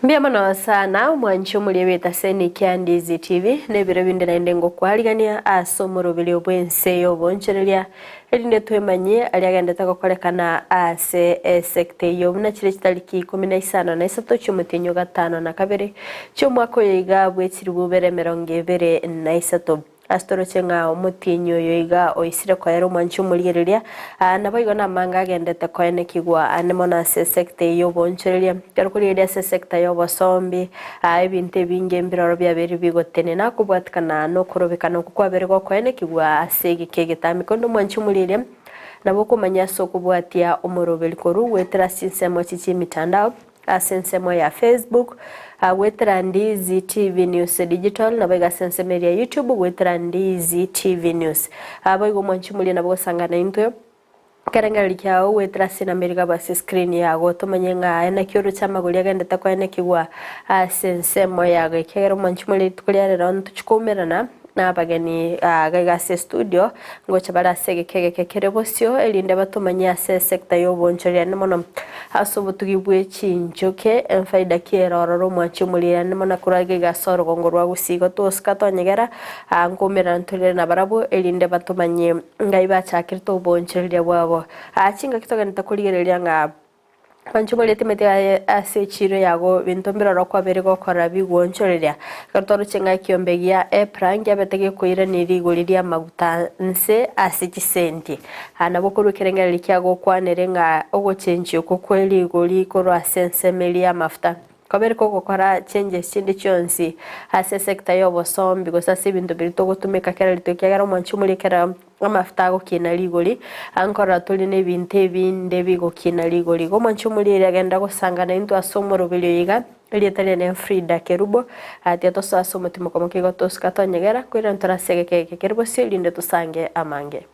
Mbiamano sana mwancho mulibeta seni kya Ndizi TV nebiro binde naende ngo kwaligania asomoro bili obwense obonchereria elinde twemanye aliagendeta gukorekana ase sekte yo muna chire kitariki 15 na isato cyumutinyo gatano na kabiri cyo mwako yiga bwekiri bubere 23 Astoro chenga umutinyo yoiga oisire kwa yero mwanchu muligereria nabayigo namanga agendete koene kigwa anemona se sekte yo bonchereria karukuriria se sekta yo basombi ibinte binge mbiraro byaberi bigotene nakubwatikana no kurobekana kukwabere go koene kigwa asege kegetami kondo mwanchu muligereria nabo kumanya sokubwatia umurobeli koru wetera sinsemo chichi mitandao asensemo ya Facebook wetera Ndizi TV News Digital na bega sensemo ya YouTube wetera Ndizi TV News abayigo mwanchumuli nabo sangana into karangari kyao wetera sina America basi screen yago tomanyenga ena kyoro chamaguli agenda takwane kigwa sensemo ya gekero mwanchumuli tukulyare ron tuchikomerana na bagani gaga se studio ngocha bara sege kege Kerubo sio elinde batumanya se sekta yo bonchoria nemono asubu tugibwe chinjoke Fridah kieroro mwachi mulira nemona kurage gasoro gongorwa Gusii toska tonyegera ngomera ntule na barabo elinde batumanye ngaiba chakirto bonchoria bwabo achinga kitoga nitakuligereria nga Panchumole timete ase chiro yago bintombira rokwa bere gokora bigwonchoreria kartoro chenga kiombegia eprangia betege koira nirigoliria maguta Ense ase kisenti anabokuru kerengera likiago kwanerenga ogochenji okokweli goli koro asense melia mafuta kabere koko kora changes chinde chonsi ase sekta yo bosombi gosase bintu birito gutumika kera litokera mwanchumule kera amafuta go kina ligoli ankora tuline binte binde bigo kina ligoli go mwanchumule agenda gusangana into asomoro biliyiga elietale ne Fridah Kerubo ati to saso mutimo komokigo toska tonyegera kwira ntorasege Kerubo silinde tusange amange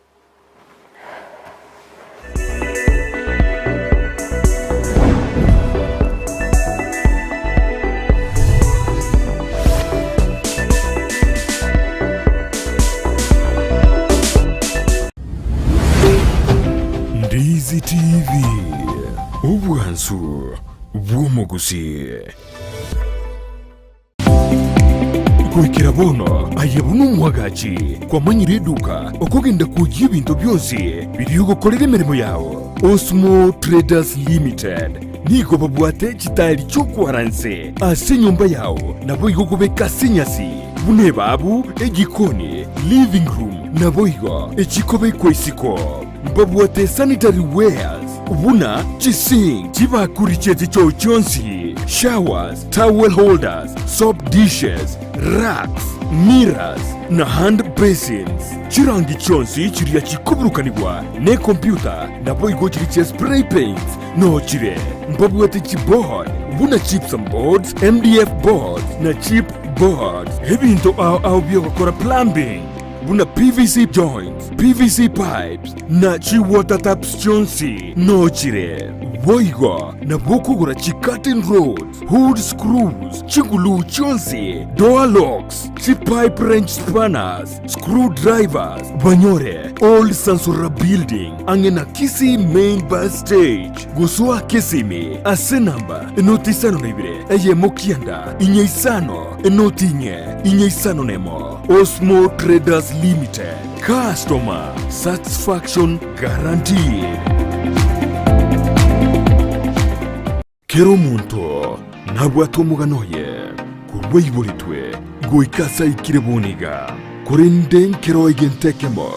Ndizi TV Ubwansu Bw'Gusii Kwikira bono ayabunu mwagachi kwa manyire duka okogenda kujya ibintu byose biri gukorera imirimo yawo Osmo Traders Limited niko babwate kitali cyo kwaranse ase nyumba yawo nabo igokubeka sinyasi bune babu egikoni living room nabo igo ekikobe kwesiko babwate sanitary wares ubuna Kisii chibakurichete cyo cyonsi showers towel holders soap dishes racks mirrors na hand basins chirangi cyonsi chiriya chikuburukanirwa ne computer nabo igo chiriche spray paints no chire babwate keyboard ubuna chips and boards MDF boards na chip boards ebinto au byo gukora plumbing buna PVC joints, PVC pipes, na chi water taps chonsi, no chire. Boigo, na bokugura chi curtain rods, hood screws, chingulu chonsi, door locks, chi pipe wrench spanners, screwdrivers, banyore, old Sansura building, angena Kisii main bus stage, gusua Kisimi, ase namba, enotisano nebire, eye mokianda, inyeisano, enotinye, inyeisano nemo. Osmo Traders Limited. Customer satisfaction guaranteed. Kero muntu nabwato muganoye kurweibolitwe goikasa ikireboniga kurinde kero igentekemo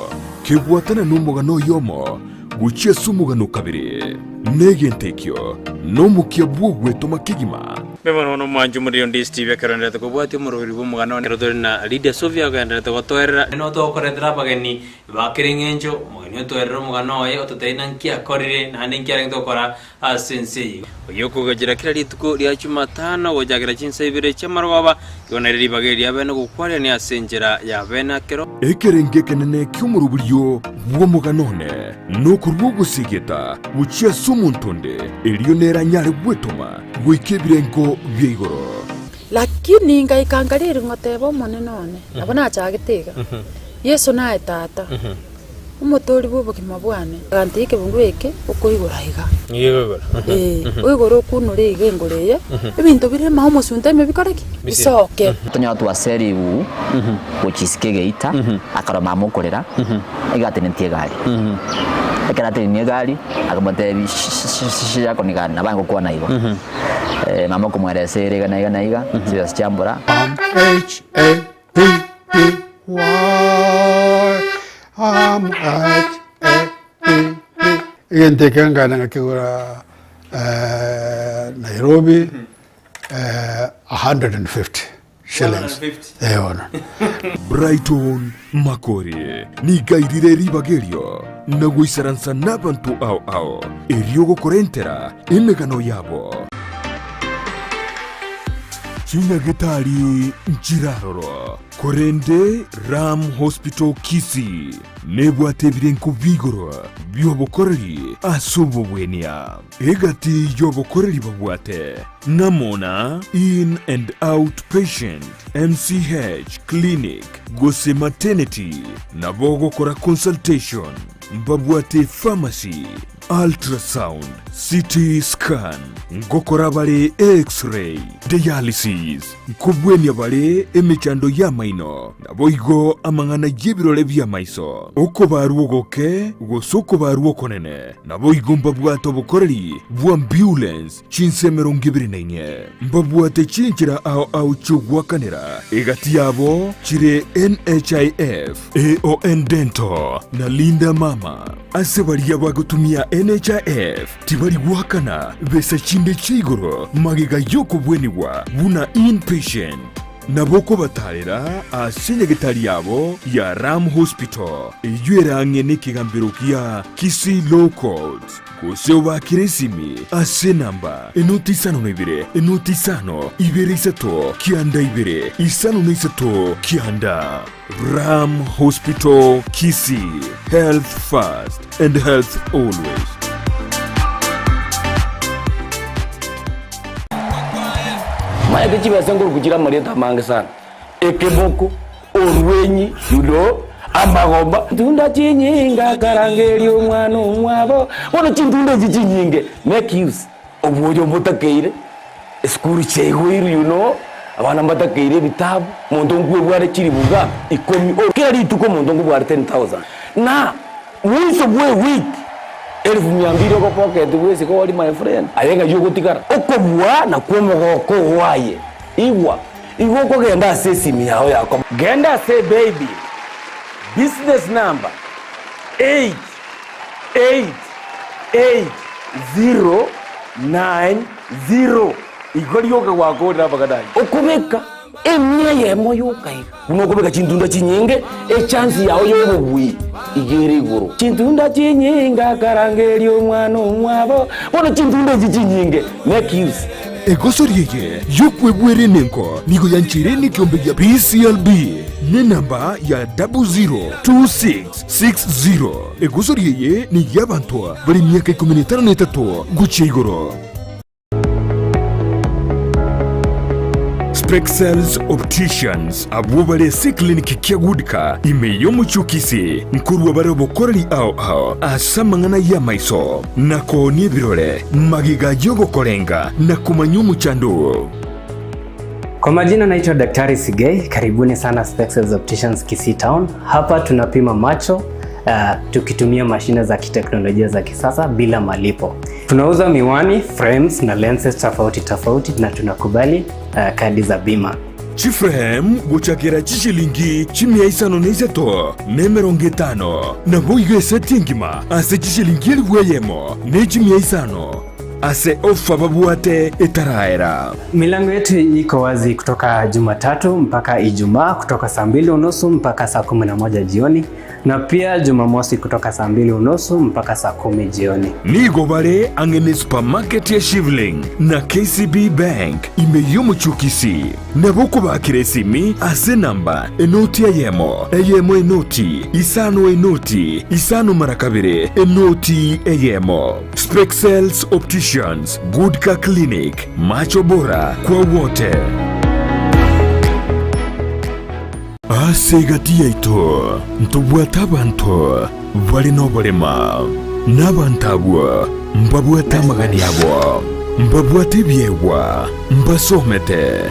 kebwatana numugano yomo guchie sumugano kabiri negentekyo no mukiabugwe tomakigima Bemano no manju muri Ndizi TV karanda to kubwati mururi bumugano ne na leader Sofia karanda to toera no to korendra bageni bakirengenjo mugani to erro mugano ye ototaina nkia korire na nkia to kora asense yoko gagira kira lituko lya Jumatano wojagira chinsa ibire chamarwaba yona riri bageri abene gukware ni asenjera ya bena kero ekerenge kenene kyumurubulyo bw'umuganone no kurwugusigeta buchia sumuntonde elionera nyare bwetoma gwikibirengo byigoro lakini ngaikangalira ngotebo monenone abona chagitega Yesu nae tata umutori bubu kimabwane ganti ikebungu eke ukoigura higa Yego. uigoro kunure igengoreye ibintu biri mahomo sunte mebikoreki bisoke tonya tu aseri u uchiske geita akara mamukorera igatenentie gari ekarate ni gari akamote bishisha konigana nabango kwa naigo mama kumwerese rega iga sio chambura Igentekanga ngakigura Nairobi 150 shillings. Brighton Makori ni gairire ribagerio na guisaransa n'abantu ao eriogo korentera emegano yabo Chinyagetari Njiraroro Korende Ram Hospital Kisii nebwate birenko bigoro byobokoreri asubo bwenia egati yobokoreri babwate namona in and out patient MCH clinic Gusii maternity nabogo kora consultation babwate pharmacy ultrasound CT scan ngokora bale x-ray dialysis kubwenya bale emechando ya maino naboigo amangana y'ibirore bya maiso uko baruogoke gosoko baruokonene naboigo mbabwato bukoreri bwa ambulance chinsemero ngibirinainye mbabwate chinchira au chugwakanira egati yabo chire NHIF AON Dental na Linda Mama asebali yabagutumia NHIF tibali wakana besa chinde chigoro magiga yoko bweniwa buna inpatient naboko batarera asenyagetari yabo ya Ram Hospital eyuerange n'ikigambiro kia Kisii Low Codes Gusii bakiresimi ase namba enoti isano n'ibire enoti isano ibere isato kianda ibere isano n'isato kianda Ram Hospital Kisii, health first and health always. Maya kichiba sanguru kuchira marieta mange sana. Ekeboko, orwenyi, amagomba. Tunda chinyinga karangeri omwana omwabo. Wono chintunda chinyinge. Make use. Obuojo mutakeire. Skuru chego abana mbatakeire bitabu muntu ngwe bware chiri buga ikomi kila rituko muntu ngwe bware 10,000 na mwiso bwe week 1200 ko pocket wese ko wali my friend ayenga yuko tikara okobwa na kwomo ko waye iwo ko genda sesimi yao yako genda say baby business number 888090 igori yoga wagoda bagadai okubeka emya yemo yokai unokubeka chintunda chinyenge chance yawo yobubwi igere iguru chintunda chinyinga karangeri omwana omwabo wono chintunda chinyinge make use egosoriye yokwebwere nenko nigo yanchire nikyombe ya PCLB ne namba ya 002660 egosoriye ni yabantu bari myaka 13 gucye igoro Spexels Opticians abubale si kliniki kiagudika imeyo muchukisi nkuru wabare bokoreri ao asamangana ya maiso nako ni birole magiga yogo kolenga na kumanyu chandu. Kwa majina naitwa Daktari Sigei, karibuni sana Spexels Opticians Kisii Town. Hapa tunapima macho tukitumia mashine za kiteknolojia za kisasa bila malipo. Tunauza miwani, frames na lenses tofauti na tunakubali kadi za bima. Chiframe guchakira chishilingi chimia isano neiseto nemerongitano na boige setingima ase chishilingi elweyemo ne chimia isano ase ofa babuate etaraera. Milango yetu iko wazi kutoka Jumatatu mpaka Ijumaa kutoka saa 2:30 mpaka saa 11 jioni na pia Jumamosi kutoka saa 2:30 mpaka saa 10 jioni. Nigo bare angene supermarket ya Shivling na KCB Bank imeyomo chukisi na boko bakiresimi ase namba enoti yemo enoti isano marakabire enoti eyemo. Spexels Opticians Goodka Clinic, macho bora kwa wote. Asegati yaito ntubwata bantu bari no barema n'abantabwa mbabwata magani yabo mbabwate byewa mbasomete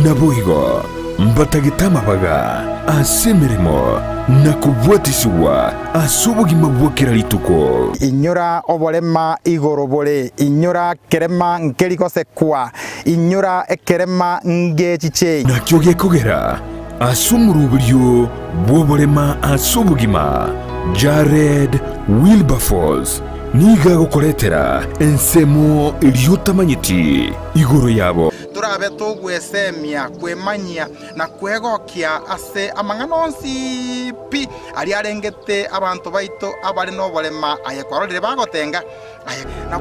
nabuigo mbatagitama baga asemeremo nakubwatisiwa asubugima bwokera lituko inyura oborema igorobore inyura kerema nkerikosekwa inyura ekerema ngechiche nakyo gekogera asumuruburyo bwoborema asubugima Jared Wilberforce niga gukoretera ensemo iliyotamanyiti igoro yabo turabe tugwesemia kwemanyia na kwegokia ase amanganonsi pi ali arengete abantu baito abali no bolema ayekwarorire bagotenga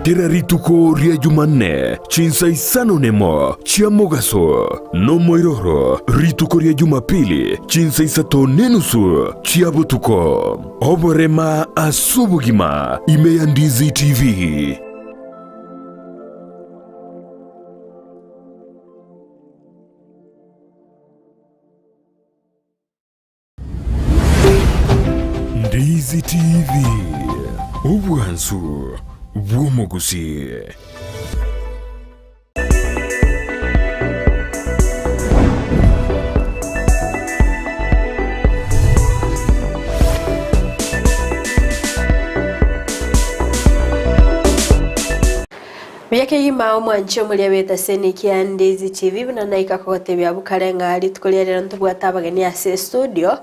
tera rituko ria Jumanne chinsa isano nemo chia mogaso no moiroro rituko ria Jumapili chinsa isato nenusu chia butuko oborema asubugima imeya Ndizi TV. Ndizi TV obwansu bw'omugusii. Byake yima omwancho muri abeta Kisii and Ndizi TV binanaika kote bya bukarenga ali tukolera ntubwata abageni ase studio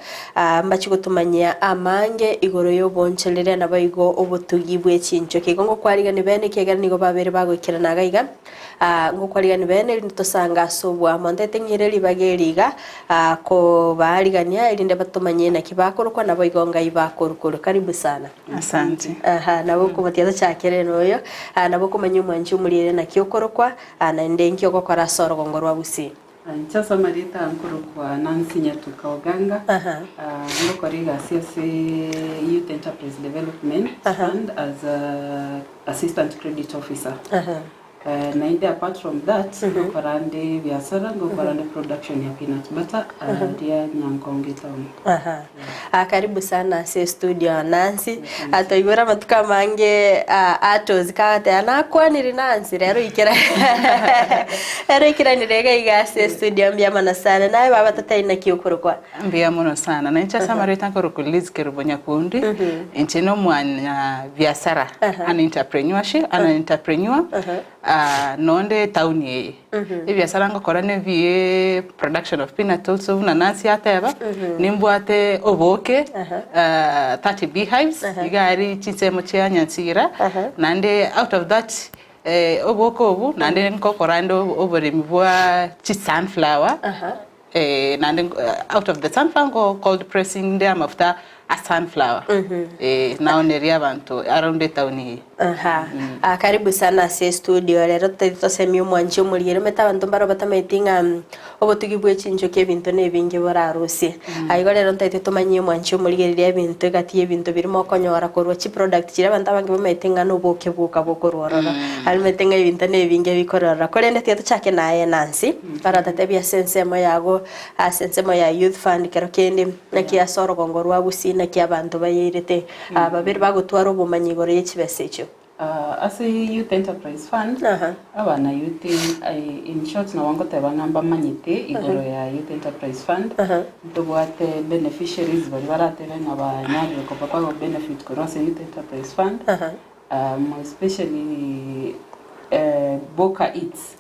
mbachi gutumanyia amange igoro yo bonchelere nabayigo obutugi bw'echincho kigongo kwaligani bene kegana nigo babere bagokira nagaiga ngo kwaligani bene ntosanga sobwa mondete ngire libageriga ko baligania ilinde batumanyie na kibakorwa nabayigo ngai bakorukuru karibu sana asante nabo kubatia cyakere noyo nabo kumanya umwancho muri na kyokorokwa na ndengi okokora soro gongorwa Gusii Nchasa marita nkorokwa Nancy Nyatuka Oganga ngokoriga CSA Youth Enterprise Development Fund as assistant credit officer na apart from that ngokorande biashara ngokorande production ya peanut butter dia Nyankonge town karibu sana se studio Nancy atoigora matuka mange atos kate anakwa niri Nancy rero ikira nirega igase studio mbia mana sana nawe baba tataina kiokorokwa mbia muno sana na nchasa marita nkorokuliz Kerubo Nyakundi nchino mwana biashara an entrepreneur nonde town ye biashara ngokora ne vie production of peanut also na Nancy ateba nimbwate oboke 30 beehives igari chisemo chia Nyansira nande out of that oboko obu nande nkokorando oboremi bwa sunflower nande out of the sunflower called pressing them after a sunflower now neria bantu around the town karibu sana se studio rero tutosemi umwancho muri rero metabantu mbaro batamayitinga obutugi bw'echinjo k'ebintu n'ebingi borarusi ayigo rero ntaite tumanyie umwancho muri rero ebintu gati ebintu birimo konyora korwa chi product kire abantu abangi bamayitinga n'obuke buka bokororora alimetinga ebintu n'ebingi bikorora korende tieto chake naye Nancy baratate bya sensemo yago sensemo ya youth fund kero kende nakia soro gongorwa Gusii nakia abantu bayirete babiri bagutwara obumanyi gore y'ekibesecho as a youth enterprise fund abana youth in short na wango teba ngamba manyite igoro ya youth enterprise fund tubwate beneficiaries bari baratebe nk'abanyabyo ko papa go benefit ko youth enterprise fund especially Boka Eats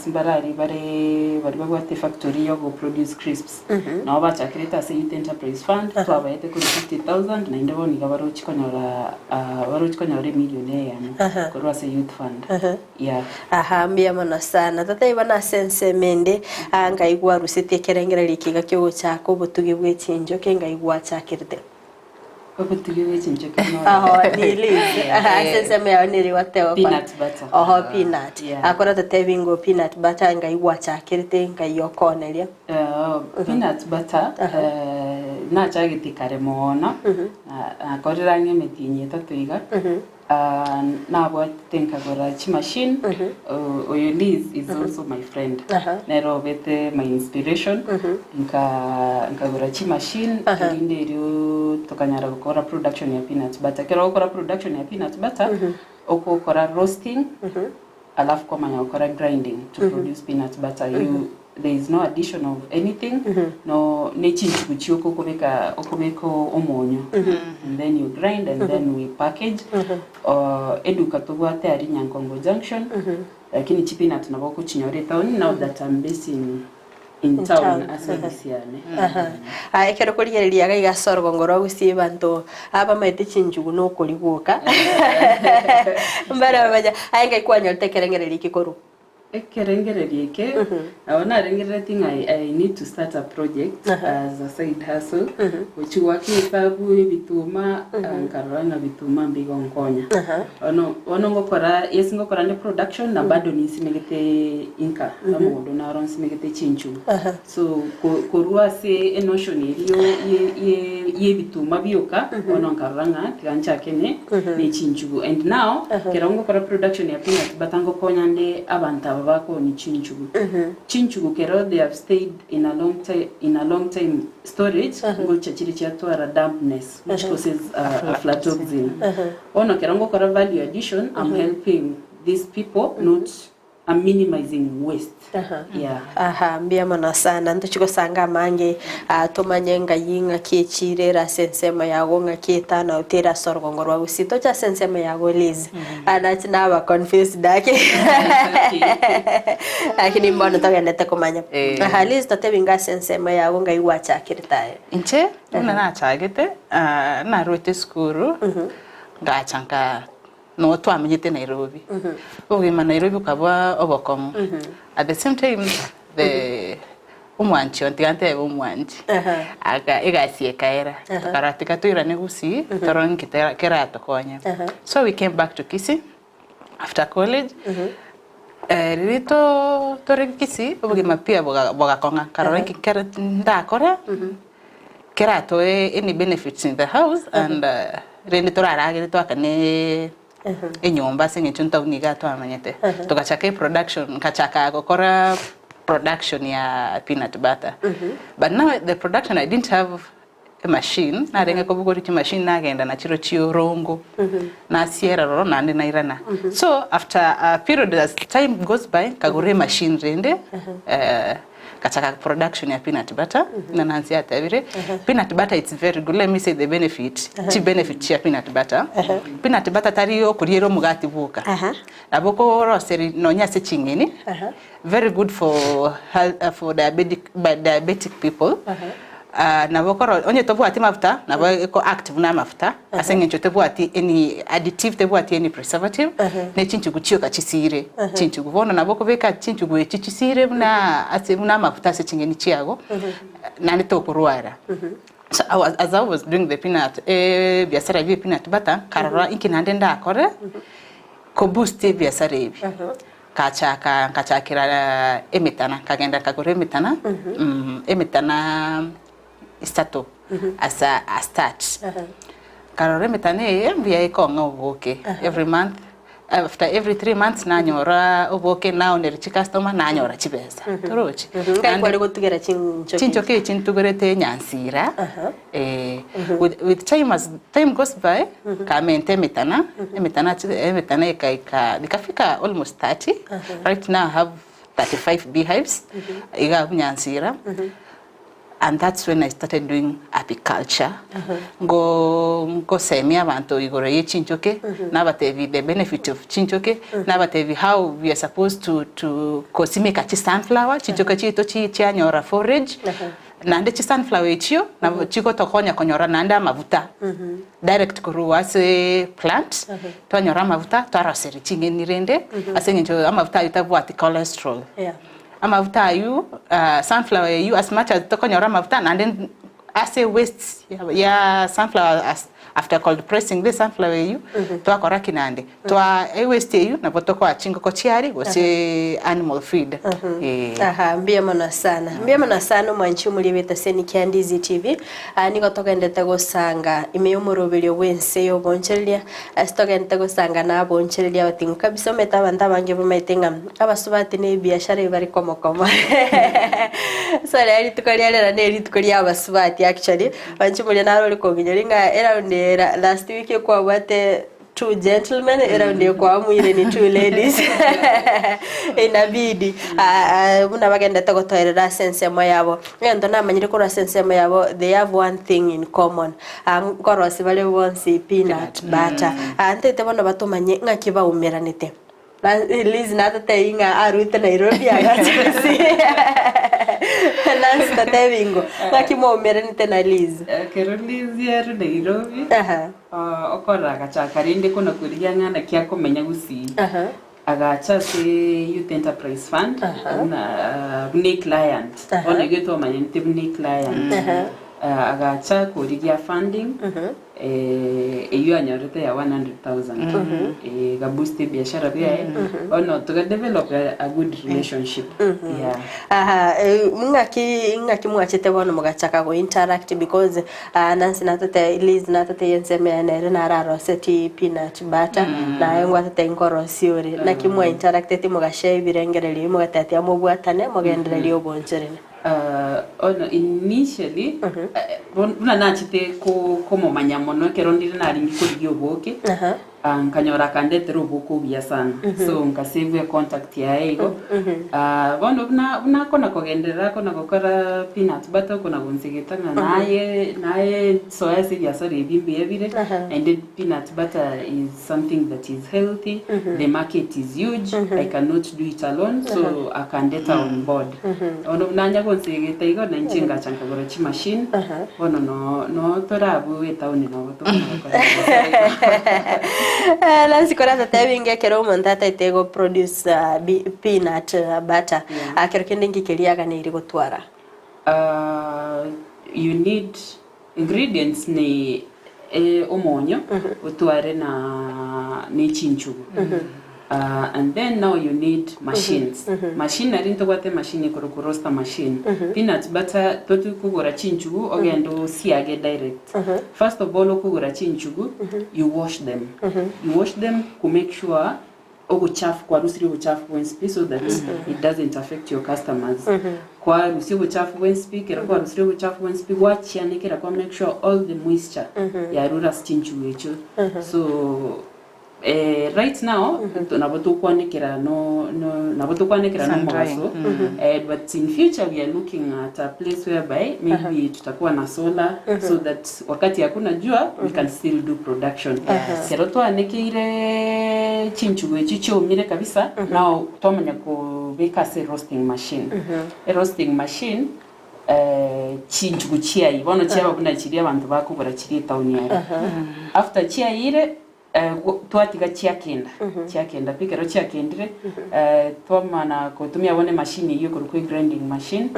barari bari bagwate factory yo go produce crisps na bacha create as a youth enterprise fund twabayete kuri 50,000 na ndebo ni gabaro chikonyora millionaire ko as a youth fund mbia mana sana tata ibana sense mende ngaigwa rusite kerengera likiga kyo chako butugi bw'echinjo kengaigwa chakirite obutugiwe chinjo kino nilize sense me oniri watewa peanut butter peanut akora tatebingo peanut butter ngaigwa chakirite ngayokoneria peanut butter na chagitikare mona akorira ngemetinye tatuiga Now what think about chi machine Liz is also my friend nero bete my inspiration nka chi machine inde rio tokanyara gukora production ya peanut butter kero gukora production ya peanut butter oko kora roasting alafu kwa manya gukora grinding to produce peanut butter there is no addition of anything no nechinchi kuchioko okobeko omonyo and then you grind and then we package eduka tobwate ari Nyankongo junction lakini chipina tunaboko chinyore town now that I'm based in town asabisiane ekero kurigereria gaiga sorgongoro Gusii bantu aba maite chinjugu no kuriguka mbara baja ainga ikwanya tekerengereri kikoru Kerengererieke aona rengereting I need to start a project as a side hustle which waki sabu bituma nkaranga bituma mbigo nkonya ono ngokora ngokora ne production na bado ni simegete inka amodo na ron simegete chinchu so korua se notion iriyo ye bituma bioka ono nkaranga tigancha kene ne chinchu and now kerongo kora production ya peanut batango konya nde abanta bako ni chinchugu chinchugu kero they have stayed in a long time storage ngo chachiri chatwara dampness which causes aflatoxin ono kerongo kora value addition I'm helping these people not I'm minimizing waste mbia mana sana ntuchiko sanga mange tomanyenga yinga kiechirera sensema yago nga kietana utera sorgongorwa Gusii tocha sensema yago Liz anachina ba confused dake lakini mbona togende kumanya Liz totebinga sensema yago nga iwacha kiritaye inche na chagete na rote skuru ngachanka no twamenyete Nairobi ogima Nairobi kabwa obokomo at the same time the umwanchi ontigante umwanchi aga igasie kaera karatika tuira ne Gusii toron kera tokonya so we came back to Kisii after college rito tore Kisii ogima pia boga konga karon kera ndakora kera to any benefits in the house and rende torara to akane enyomba singe chunta uniga to amanyete tukachaka production kachaka gukora production ya peanut butter but now the production I didn't have a machine na renga ko bugori machine na genda na chiro chio rongo na sierra ro na ndi na irana so after a period as time goes by kagure machine rende kachaka production ya peanut butter na nanzi atavire peanut butter it's very good let me say the benefit chi benefit ya peanut butter peanut butter tariyo kuriero mugati buka aboko roseri nonya se chingeni very good for for diabetic people na bokoro onye tobu ati mafuta na boko active na mafuta asenge chotebu ati any additive tebu ati any preservative ne chinchugu chio kachisire chinchugu bono na boko beka chinchugu echisire na ati na mafuta se chingeni chiago na ne tokuruara so as I was doing the peanut biasara bi peanut butter karara inkinande ndakore ko boost biasara ibi kachakira emitana kagenda kagore emitana emitana stato as a start karore metane mbia ikonga oboke every month after every 3 months nanyora oboke now ne customer nanyora chibesa torochi kwali gutugera chinchoke chintugorete nyansira with time as time goes by kamente emitana ikafika almost 30 right now I have 35 beehives iga nyansira and that's when I started doing apiculture go semia bantu igoro ye chinchoke na batevi the benefit of chinchoke na batevi how we are supposed to kosimeka chi sunflower chinchoke chito chi anyora forage nande chi sunflower chio na chiko tokonya konyora nanda mavuta direct kuruwa se plant to anyora mavuta to araseri chingeni rende asenyo amavuta itabu ati cholesterol amavuta you sunflower you as much as tokonyora mavuta and then as a waste ya sunflower as after cold pressing the sunflower you twakora kinande twa waste you na botoko achingo ko chiari gose animal feed mbia mana sana mwanchi muri beta seni kia Ndizi TV niko togende gusanga imeyomorobeli obwense yo boncheria stogende gusanga na boncheria batingu kabisa meta banda bange bumetenga abasubati ne biashara bari komokomo so rero tukari ara ne tukari abasubati actually banchi muri naro liko ngiringa era last week kwa bate two gentlemen around kwa mwire ni two ladies inabidi muna bagenda tagotoerera sense moyabo ngendo namanyire ko sense moyabo they have one thing in common ngorosi bale bonsi peanut butter antete bono batumanye ngakiba umeranite Liz natate inga arute Nairobi agatusi Nancy tatevingo ngakimo umeranite na Liz kero Liz yaru Nairobi okora gachakarinde kono kuriya ngana kya komenya Gusii agacha se youth enterprise fund na bune client ona geto manyente bune client agacha kuriya funding iyo anyorete ya 100,000 ga boost biashara bia ono to develop a good relationship ngaki mwachete bono mugachaka go interact because Nancy natate Liz natate Ense menere na raro seti peanut butter na yengwa tate ngoro siore na kimwa interact eti mugashe birengereri mugatati amubwatane mugendereri oboncherene ono initially una nachite ko momanyamono kero ndire nari ngikuri yoboke kanyora kandete rubuko bya sana so nkasave contact ya ego bono una kona kogenderera kona gukora peanut butter kona gonsigeta naye soya si ya sori bimbi ebire and then peanut butter is something that is healthy the market is huge I cannot do it alone so I can get on board ono nanya gonsigeta ego na nchinga chankagora chi machine bono no torabu etauni no boto Nancy kora tatevinge kero montata itego produce peanut butter akero kende ngikiriaga ne iri gutwara you need ingredients ni omonyo utware na ni chinchugu and then now you need machines machinery into what machine ko roaster machine peanut butter totu kugura chinchugu ogendo siage direct first of all kugura chinchugu you wash them to make sure oguchafu kwa rusiri uchafu when speak so that it doesn't affect your customers kwa rusiri uchafu when speak era kwa rusiri uchafu when speak watch yanikera kwa make sure all the moisture ya rura chinchugu echo so right now nabotukwanekera no mwaso but in future we are looking at a place whereby maybe tutakuwa na solar so that wakati hakuna jua we can still do production kero twanekeire chinchugu echicho mire kabisa now twamanya kubika se roasting machine a roasting machine chinchugu chiai bono chiaba kuna chiria abantu bakugura chiri town yari after chiai ire twatiga chiakenda pikero chiakendire twamana kutumia one machine hiyo kuruko grinding machine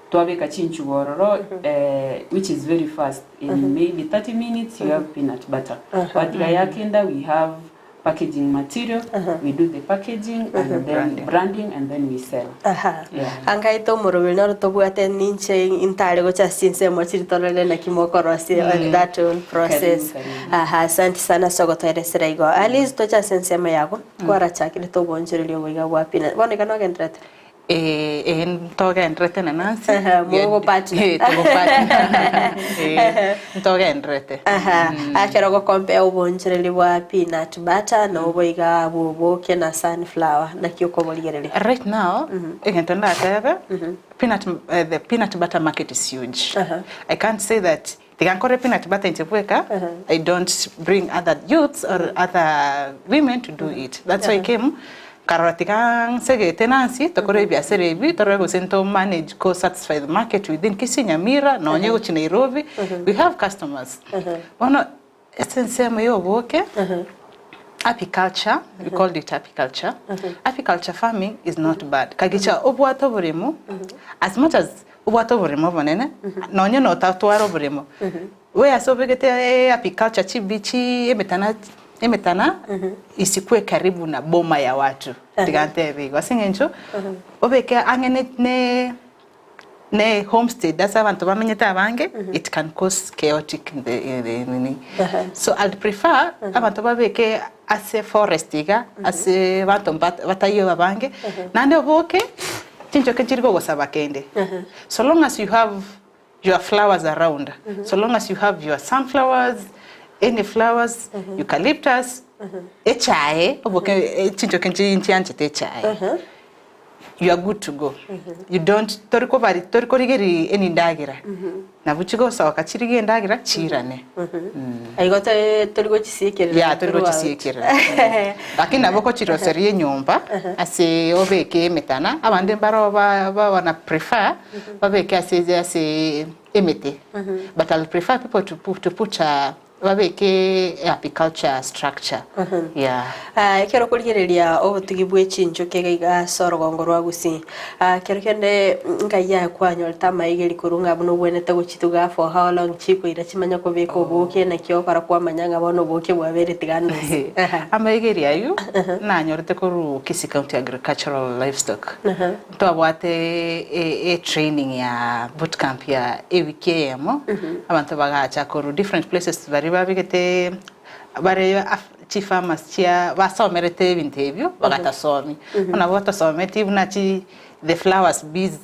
twabeka chinchugu ororo which is very fast in maybe 30 minutes you have peanut butter twatiga yakenda we have packaging material we do the packaging and then branding and then we sell angaito morobil no tobwate ninche intale go chasinse mochiritorele na kimokorosi on that own process asante sana sogotoire seraigo aliz to chasense mayago kwara chakire to bonjeri obiga wapina boneka no gentrate ntoga entrete na Nancy mogo partner ntoga entrete akero go compare ubonjeri wa peanut butter no boiga boboke na sunflower na kyoko boligerere right now egentona atebe the peanut butter market is huge I can't say that they can call peanut butter in Tepweka I don't bring other youths or other women to do it that's why I came Karatikang sege tenancy tokore biasere bi torego sento manage go satisfy the market within Kisii Nyamira na onyego chi Nairobi we have customers ono essence moyo boke apiculture we call it apiculture apiculture farming is not bad kagicha obwato burimo as much as obwato burimo bonene na onye no tatwaro burimo we asobegete apiculture chibichi emetana isikue karibu na boma ya watu tigante bigo singencho obeke angene ne homestead that's abantu bamenyeta abange it can cause chaotic in the so I'd prefer abantu babeke ase forestiga ase bantu batayo abange nande oboke chincho kechirgo gosaba kende so long as you have your flowers around so long as you have your sunflowers any flowers eucalyptus echae oboke chincho kenchi techae you are good to go. You don't toriko any ndagira. Na buchigo sawa kachirige ndagira chirane. Aigote toriko chisikira. Yeah, toriko chisikira. Lakini naboko chiroserie nyumba ase obeke metana abande baro ba wana prefer babeke ase emete. But I'll prefer people to put babeke apiculture structure. Yeah. Kero kuligereria obutugibwe chinjo kegaiga sorogongo rwa Gusii. Kero kende ngaya kwanyo tamayigeri kurunga buno bwenete guchituga for how long chiko ira chimanya ko beko boke na kyo para kwa manyanga bono boke bwabere tigano. Amayigeri ayu na nyorete koru Kisii County Agricultural Livestock. Twabwate training ya bootcamp ya EWKM. Abantu bagacha koru different places babigete bare chief farmers chia basomerete interview bagata somi ona bota someti bunachi the flowers bees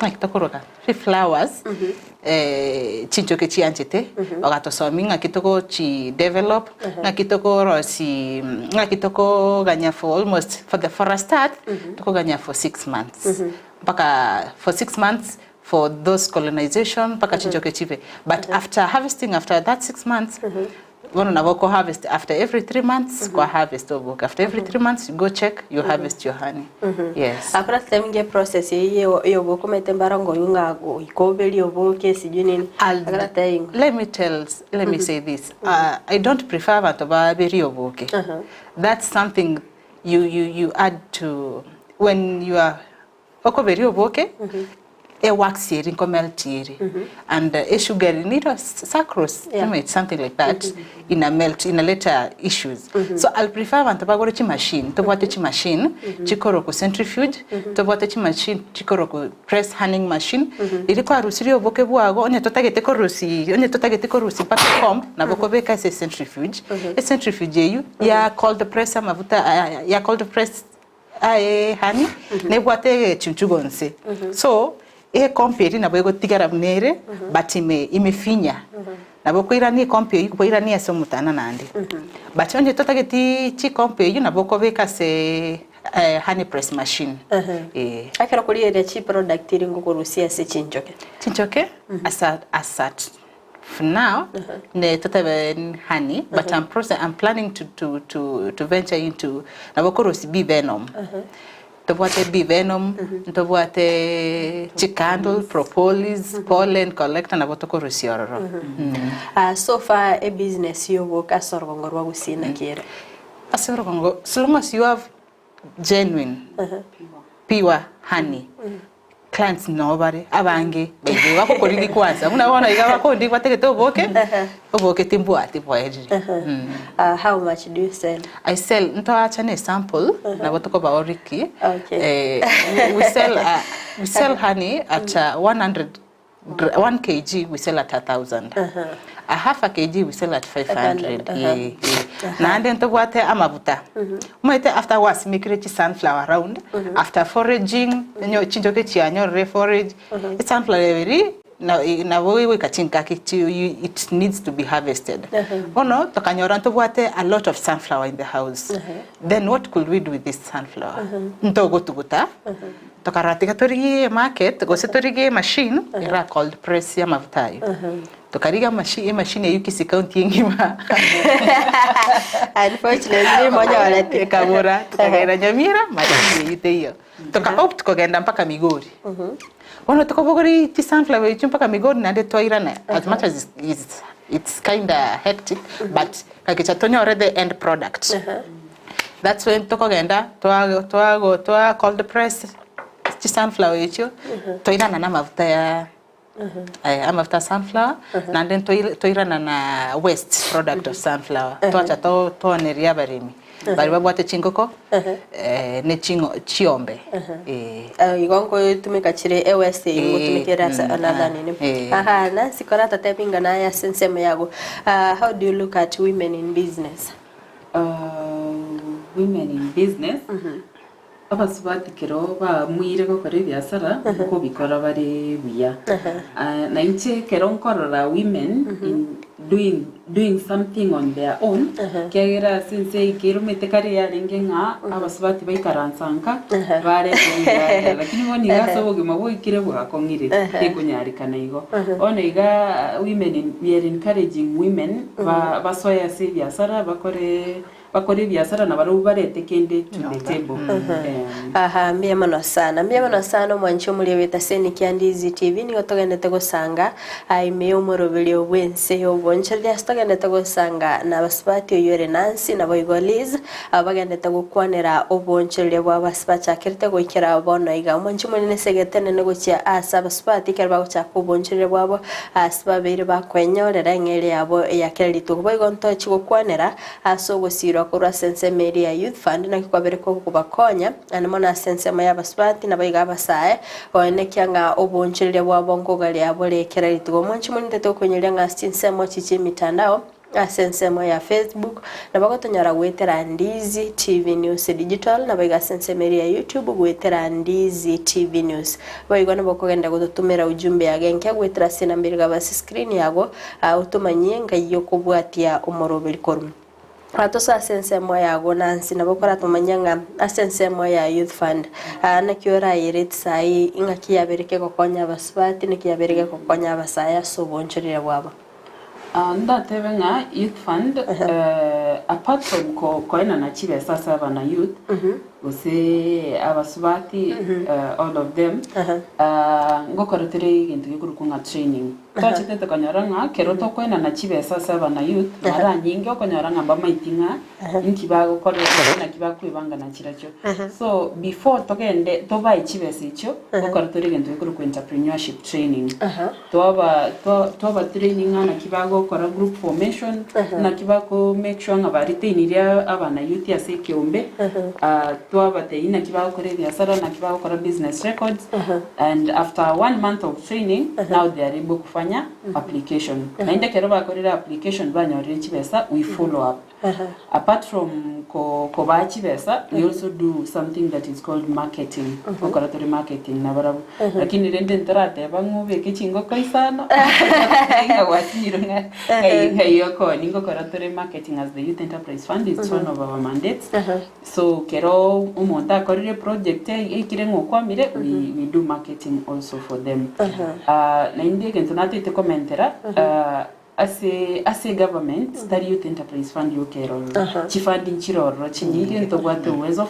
kitokoroka flowers chincho ke chianchete bagato somi ngakitoko chi develop ngakitoko rosi ngakitoko ganya for almost for the start toko ganya for 6 months mpaka for 6 months for those colonization paka chinjoke chive but after harvesting after that 6 months one naboko harvest after every 3 months kwa harvest oboke after every 3 months you go check you harvest your honey. Yes, after time process yo boko metembarango yunga ikobeli oboke sijuni let me say this I don't prefer batoba beri oboke. That's something you add to when you are okoberi oboke a wax here in melty and a sugar in it or sucrose something like that in a melt in a later issues. So I'll prefer vantabagorochi machine to watch machine chikoroko centrifuge to watch machine chikoroko press handling machine ilikuwa rusiri oboke bwago onye totagete korusi paka comb na bokobeka se centrifuge a centrifuge you ya cold press mavuta ya cold press honey ne bwate chimchugonse so compare na bwego tigara mnere but imefinya na boko irani compare ko irani asomutana nande but onje totageti chi compare na boko beka se honey press machine akero kuliere chi product iringo kurusia se chinjoke asat for now ne totabe honey but I'm planning to venture into na boko rosi bee venom. Toboate bee venom, toboate chicandle, propolis, pollen collector na botoko rusiororo. So far a business you work as sorogongo rwa Gusii na kire. Asorogongo, so long as you have genuine, pure honey. Clients nobody abange bebe wako kolili kwanza unaona igawa kondi bateke oboke timbuati poeji. How much do you sell? I sell ntoacha ne sample na botoko baoriki. We sell honey at 1 kg we sell at 1,000. A half a kg we sell at 500. Na ande ntobwate amabuta. Mwete afterwards mikrechi sunflower around. After foraging, nyo chinjoke chianyo reforage. It's sunflower very na wewe kachinka it needs to be harvested. Ono tokanyora ntobwate a lot of sunflower in the house. Then what could we do with this sunflower? Ntogo tuguta. Tokarati katorige market, gosetorige machine era called press ya mavutayo. Tokariga machine ya Kisii County ngima. Unfortunately moja walete kabura tukagenda Nyamira machine yite hiyo. Toka opt kogenda mpaka Migori. Ono tokobogori ti sunflower yichu mpaka Migori na ndeto irana as much as it's kind of hectic but kakichatonyora already the end product. That's when tokogenda to cold press sunflower yicho to irana na mafuta I'm after sunflower na then toirana na waste product of sunflower twacha to neria barimi bari babwate chingoko ne chiombe igongo tumika chire waste ngutumikira another nini na sikora tatepinga na ya sensema yago. How do you look at women in business? Women in business abasubati kero ba muire ko kare biasara ko bikora bari buya na inche kero nkorora women in doing something on their own kera since kero metekare ya rengenga abasubati baikaransanka bare buya lakini woni gaso bugima bwikire bwakongire ekunyarikana igo ona iga we are encouraging women basoya se biasara bakore biasara na baru barete kende to the table. Mbia mano sana mwancho muleweta seni kia Ndizi TV ni otogendete gusanga aime umurubili obwense obonchali astogendete gusanga na basipati oyore Nancy na boigoliz abagendete gukwanira obonchali bwa basipati kirite goikira bono iga mwancho munene segetene negochia asa basipati kerba gocha kubonchali bwabo asibabiri bakwenyorera ngere yabo yakirito boigonto chigukwanira aso gusiro kurwa sense media youth fund na kwabere ko kubakonya anamona sense maya baswati na bayiga basae one kyanga obonchirire bwabongo gali abolekera litugo mwanchi munite to kunyira nga sense mo chichi mitandao sense mo ya Facebook na bagotonyara gwetera Ndizi TV News Digital na bayiga sense media YouTube gwetera Ndizi TV News bayigona bokogenda gutumira ujumbe yagenke gwetera sina mbiriga basi screen yago utumanye ngayo kubwatia umurobiri korum atosa sensemo ya Nancy na bokora tumanyanga asensemo ya youth fund na kiora yirit sai ingakia bereke kokonya baswati ne kia bereke kokonya basaya sobonchirira bwabo ndatebenga youth fund apart from koina na chibe sasa bana youth ose abasubati all of them ngokorotere igintu gikurukunga training twachitete kanyaranga keroto koina na chibe sasa bana youth mara nyingi okonyaranga bamaitinga inkibago korera na kibaku ibanga na chiracho so before togende toba ichibe sicho ngokorotere igintu gikuruku entrepreneurship training toba training na kibago kora group formation na kibago make sure ngabarite iniria abana youth ya sekiombe tuabateina kibago kore biasara na kibago kora business records and after 1 month of training now they are able kufanya application na inde kero bakorera application banyore chibesa we follow up apart from ko bachi besa we also do something that is called marketing okoratori marketing na barabu lakini rende ntarate bangube kichingo kaisano inga wasirunga hayoko ningo koratori marketing as the youth enterprise fund is one of our mandates so kero umonta korire project ikirengo kwamire we do marketing also for them na inde kentonate te commentera as a government that youth enterprise fund yokero chifandi chiroro chinjiri to gwate uwezo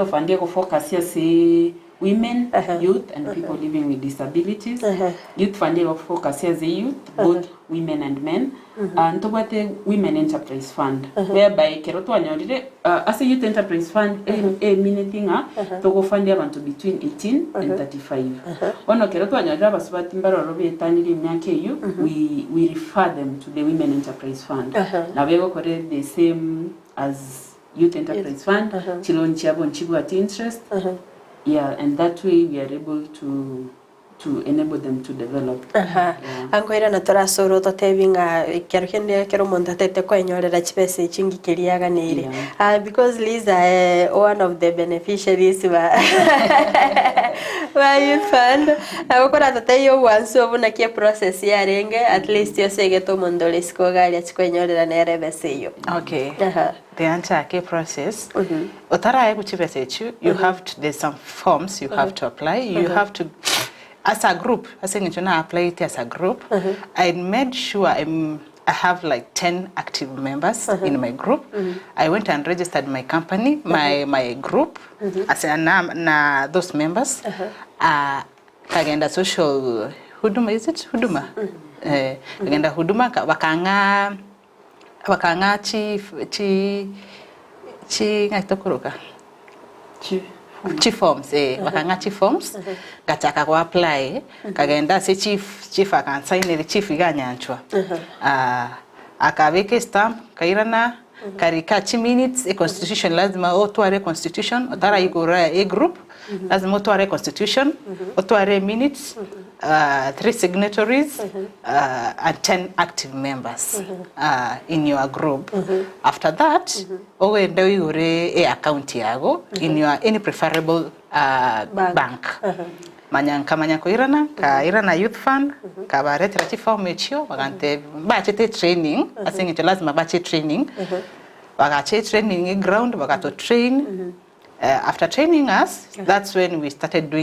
fund yako focus ya se women youth and people living with disabilities youth fund yako focus ya the youth both women and men and to gwate women enterprise fund whereby kero to anyorire as a youth enterprise fund meaninga to go fund abantu between 18 and 35 ono kero to anyorire basubati mbaroro betaniri myake you we refer them to the women enterprise fund na bego kore the same as youth enterprise fund chilonchi abo nchibu at interest and that way we are able to enable them to develop. Angoira na tora soro to tevinga kero monta tete ko enyorera chipese chingi kiriaga nere because Lisa one of the beneficiaries wa youth fund akora tete yo once obuna ke process ya renge at least yo sege to mondole sko gali achiko enyorera nere beseyo okay the answer ke process otara ya kuchipese chu you have to there's some forms you have to apply you have to as a group, I think I apply it as a group. I made sure I have like 10 active members in my group. I went and registered my company, my group, as na those members. Kagenda social huduma, is it huduma? Kagenda huduma wakanga chi ngatokuruka. chief forms wakanga chief forms gachaka ku apply kagenda se chief akansainire chief iganyanchwa akabeke stamp kairana karika 2 minutes a constitution lazima otware constitution otara igora a group lazima otware constitution otware minutes 3 signatories and 10 active members in your group. After that owenda igore a account yago in your any preferable bank. Manya ko irana ka irana youth fund ka baretera ti form echo bagante bachete training asingi lazima bache training bagache training ground bagato train after training us that's when we started doing